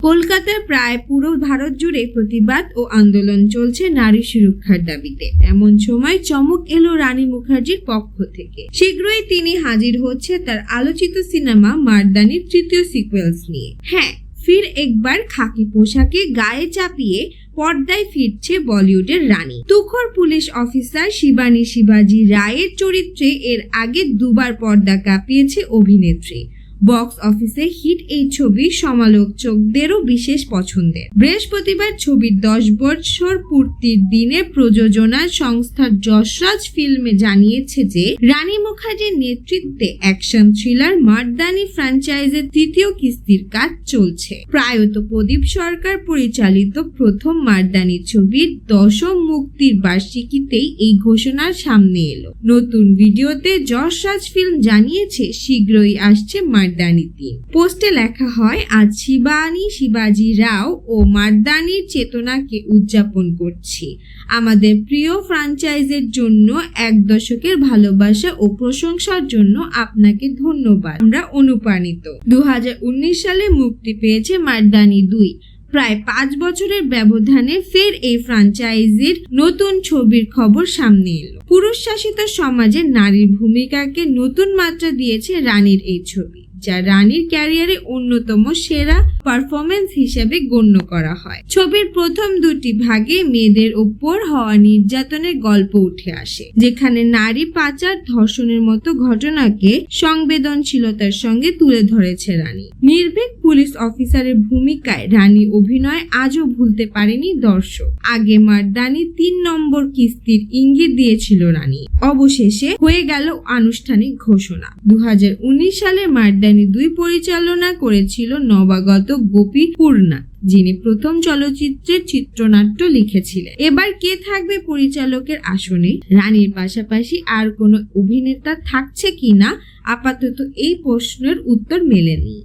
কলকাতার প্রায় পুরো ভারত জুড়ে প্রতিবাদ ও আন্দোলন চলছে নারী সুরক্ষার দাবিতে। এমন সময় চমক এলো রানী মুখার্জির পক্ষ থেকে। শীঘ্রই তিনি হাজির হচ্ছে তার আলোচিত সিনেমা মার্দানির তৃতীয় সিকুয়েলস নিয়ে। হ্যাঁ, ফির একবার খাকি পোশাকে গায়ে চাপিয়ে পর্দায় ফিরছে বলিউডের রানী। তুখোর পুলিশ অফিসার শিবানী শিবাজি রায়ের চরিত্রে এর আগে দুবার পর্দা কাঁপিয়েছে অভিনেত্রী। বক্স অফিসে হিট এই ছবি সমালোচকদেরও বিশেষ পছন্দের। বৃহস্পতিবার ছবির 10 বছর পূর্তির দিনে প্রযোজনা সংস্থা যশরাজ ফিল্মে জানিয়েছে যে রানী মুখার্জির নেতৃত্বে অ্যাকশন থ্রিলার মার্দানি ফ্র্যাঞ্চাইজের তৃতীয় কিস্তির কাজ চলছে। প্রয়াত প্রদীপ সরকার পরিচালিত প্রথম মার্দানি ছবির 10ম মুক্তির বার্ষিকীতেই এই ঘোষণা সামনে এলো। নতুন ভিডিওতে যশরাজ ফিল্ম জানিয়েছে শীঘ্রই আসছে মার্দানি 3। পোস্টে লেখা হয়, আজ শিবানী শিবাজি রাও ও মার্দানির চেতনাকে উদযাপন করছি। আমাদের প্রিয় ফ্র্যাঞ্চাইজের জন্য 1 দশকের ভালোবাসা ও প্রশংসার জন্য আপনাকে ধন্যবাদ। আমরা অনুপ্রাণিত। 2019 সালে মুক্তি পেয়েছে মার্দানি 2। প্রায় 5 বছরের ব্যবধানে ফের এই ফ্র্যাঞ্চাইজির নতুন ছবির খবর সামনে এলো। পুরুষ শাসিত সমাজে নারীর ভূমিকাকে নতুন মাত্রা দিয়েছে রানীর এই ছবি, যা রানীর ক্যারিয়ারে অন্যতম সেরা পারফরমেন্স হিসেবে গণ্য করা হয়। ছবির প্রথম 2টি ভাগে মেয়েদের উপর হওয়া নির্যাতনের গল্প উঠে আসে, যেখানে নারী পাচার, ধর্ষণের মতো ঘটনাকে সংবেদনশীলতার সঙ্গে তুলে ধরেছে রানী। নির্ভীক পুলিশ অফিসারের ভূমিকায় রানী অভিনয় আজও ভুলতে পারেনি দর্শক। আগে মার্দানি 3 নম্বর কিস্তির ইঙ্গিত দিয়েছিল রানী। অবশেষে হয়ে গেল আনুষ্ঠানিক ঘোষণা। 2019 সালে মার্দানি 2 পরিচালনা করেছিল নবাগত গোপী পূর্ণা, যিনি প্রথম চলচ্চিত্রের চিত্রনাট্য লিখেছিলেন। এবার কে থাকবে পরিচালকের আসনে? রানীর পাশাপাশি আর কোনো অভিনেতা থাকছে কিনা আপাতত এই প্রশ্নের উত্তর মেলেনি।